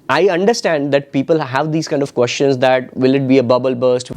I understand that people have these kind of questions that will it be a bubble burst?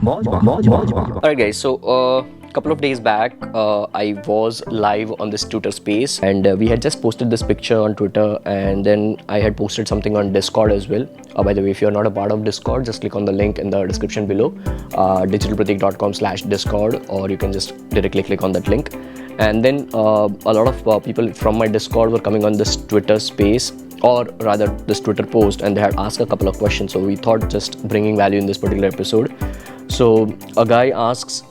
Alright guys, so a couple of days back I was live on this Twitter space, and we had just posted this picture on Twitter, and then I had posted something on Discord as well. By the way, if you're not a part of Discord, just click on the link in the description below, digitalpratik.com/discord, or you can just directly click on that link. And then a lot of people from my Discord were coming on this Twitter space, or rather this Twitter post, and they had asked a couple of questions, so we thought just bringing value in this particular episode. So a guy asks,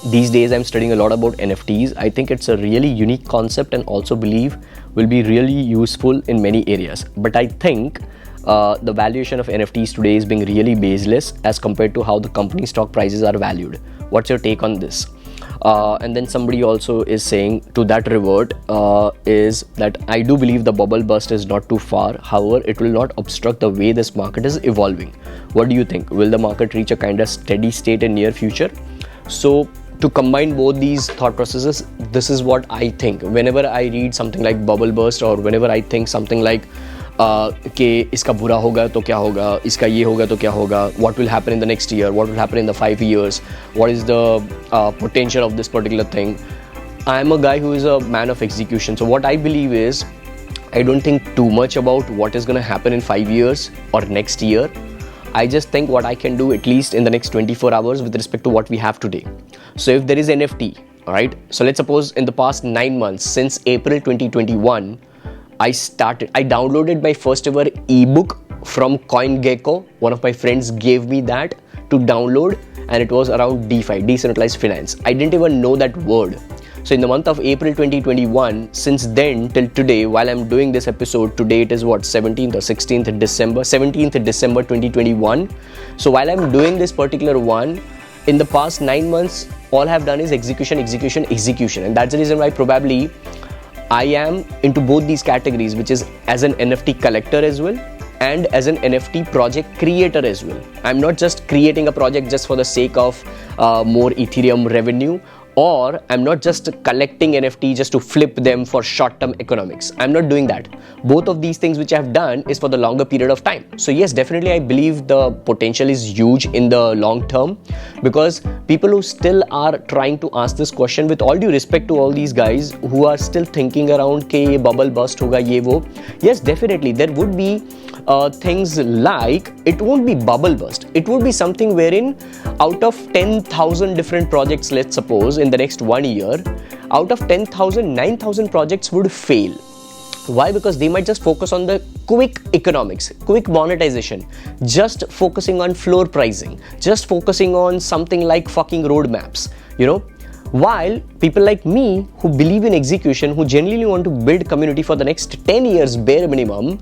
these days I'm studying a lot about NFTs. I think it's a really unique concept and also believe will be really useful in many areas. But I think the valuation of NFTs today is being really baseless as compared to how the company stock prices are valued. What's your take on this? And then somebody also is saying to that revert is that I do believe the bubble burst is not too far. However, it will not obstruct the way this market is evolving. What do you think? Will the market reach a kind of steady state in near future? So to combine both these thought processes, this is what I think. Whenever I read something like bubble burst, or whenever I think something like कि इसका बुरा होगा तो क्या होगा, इसका ये होगा तो क्या होगा, what will happen in the next year, what will happen in the 5 years, what is the potential of this particular thing. I am a guy who is a man of execution. So what I believe is, I don't think too much about what is going to happen in 5 years or next year. I just think what I can do at least in the next 24 hours with respect to what we have today. So if there is NFT, alright, so let's suppose in the past 9 months, since April 2021, I downloaded my first ever ebook from CoinGecko. One of my friends gave me that to download, and it was around DeFi, decentralized finance. I didn't even know that word. So in the month of April 2021, since then till today, while I'm doing this episode, today it is what, 17th or 16th December, 17th December 2021. So while I'm doing this particular one, in the past 9 months, all I've done is execution. And that's the reason why probably I am into both these categories, which is as an NFT collector as well and as an NFT project creator as well. I'm not just creating a project just for the sake of more Ethereum revenue, or I'm not just collecting NFT just to flip them for short-term economics. I'm not doing that. Both of these things which I've done is for the longer period of time. So yes, definitely I believe the potential is huge in the long term, because people who still are trying to ask this question, with all due respect to all these guys who are still thinking around ke bubble burst hoga ye wo, yes, definitely there would be things like, it won't be bubble burst, it would be something wherein out of 10,000 different projects, let's suppose in the next 1 year, out of 10,000, 9,000 projects would fail. Why? Because they might just focus on the quick economics, quick monetization, just focusing on floor pricing, just focusing on something like fucking roadmaps, you know. While people like me who believe in execution, who genuinely want to build community for the next 10 years bare minimum,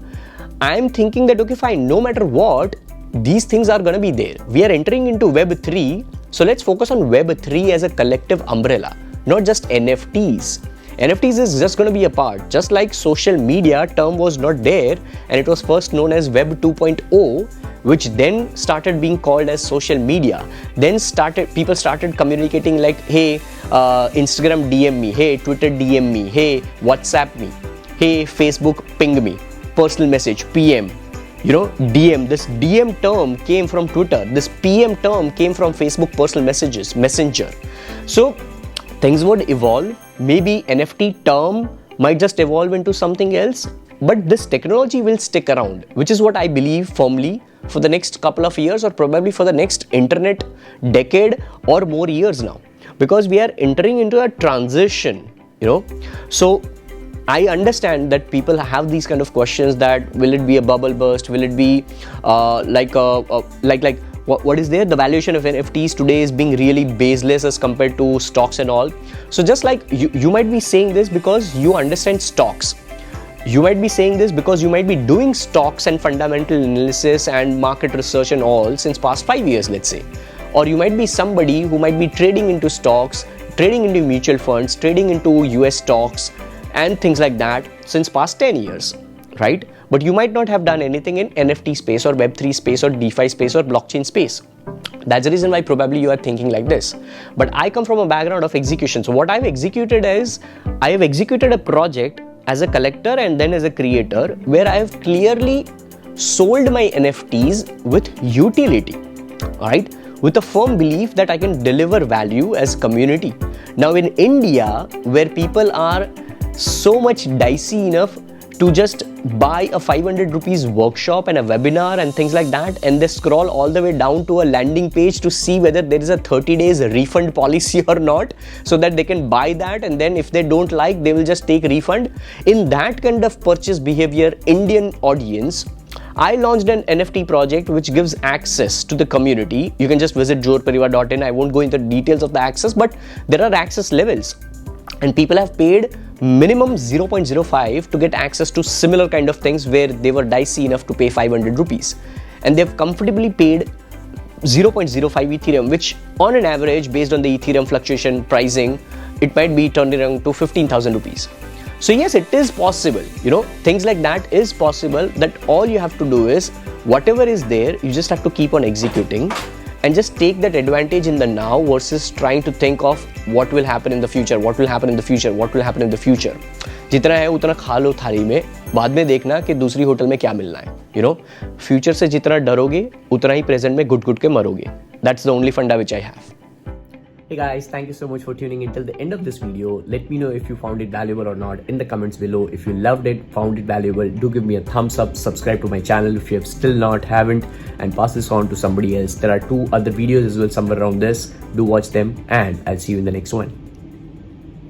I'm thinking that okay fine, no matter what, these things are gonna be there. We are entering into Web 3, so let's focus on Web 3 as a collective umbrella, not just NFTs. NFTs is just going to be a part. Just like social media term was not there, and it was first known as Web 2.0, which then started being called as social media. Then people started communicating like, hey, Instagram DM me, hey, Twitter DM me, hey, WhatsApp me, hey, Facebook ping me, personal message, PM. You know, DM, this DM term came from Twitter. This PM term came from Facebook personal messages, Messenger. So things would evolve. Maybe NFT term might just evolve into something else, but this technology will stick around, which is what I believe firmly for the next couple of years, or probably for the next internet decade or more years now, because we are entering into a transition, you know. So I understand that people have these kind of questions that will it be a bubble burst? Will it be what is there? The valuation of NFTs today is being really baseless as compared to stocks and all. So just like you might be saying this because you understand stocks. You might be saying this because you might be doing stocks and fundamental analysis and market research and all since past 5 years, let's say. Or you might be somebody who might be trading into stocks, trading into mutual funds, trading into US stocks and things like that since past 10 years, right? But you might not have done anything in NFT space or Web3 space or DeFi space or blockchain space. That's the reason why probably you are thinking like this. But I come from a background of execution. So what I've executed is, I have executed a project as a collector and then as a creator, where I have clearly sold my NFTs with utility, all right, with a firm belief that I can deliver value as community. Now in India, where people are so much dicey enough to just buy a 500 rupees workshop and a webinar and things like that, and they scroll all the way down to a landing page to see whether there is a 30 days refund policy or not, so that they can buy that, and then if they don't like, they will just take refund. In that kind of purchase behavior Indian audience, I launched an NFT project which gives access to the community. You can just visit jodhparivar.in. I won't go into the details of the access, but there are access levels, and people have paid minimum 0.05 to get access to similar kind of things where they were dicey enough to pay 500 rupees, and they've comfortably paid 0.05 Ethereum, which on an average, based on the Ethereum fluctuation pricing, it might be turned around to 15,000 rupees. So yes, it is possible, things like that is possible. That all you have to do is, whatever is there, you just have to keep on executing and just take that advantage in the now versus trying to think of what will happen in the future, what will happen in the future, what will happen in the future. जितना है उतना खा लो थाली में, बाद में देखना कि दूसरी होटल में क्या मिलना है. फ्यूचर से जितना डरोगे उतना ही प्रेजेंट में घुट-घुट के मरोगे. That's the only funda which I have. Hey guys, thank you so much for tuning in till the end of this video. Let me know if you found it valuable or not in the comments below. If you loved it, found it valuable, do give me a thumbs up, subscribe to my channel if you have still not haven't, and pass this on to somebody else. There are 2 other videos as well somewhere around this. Do watch them, and I'll see you in the next one.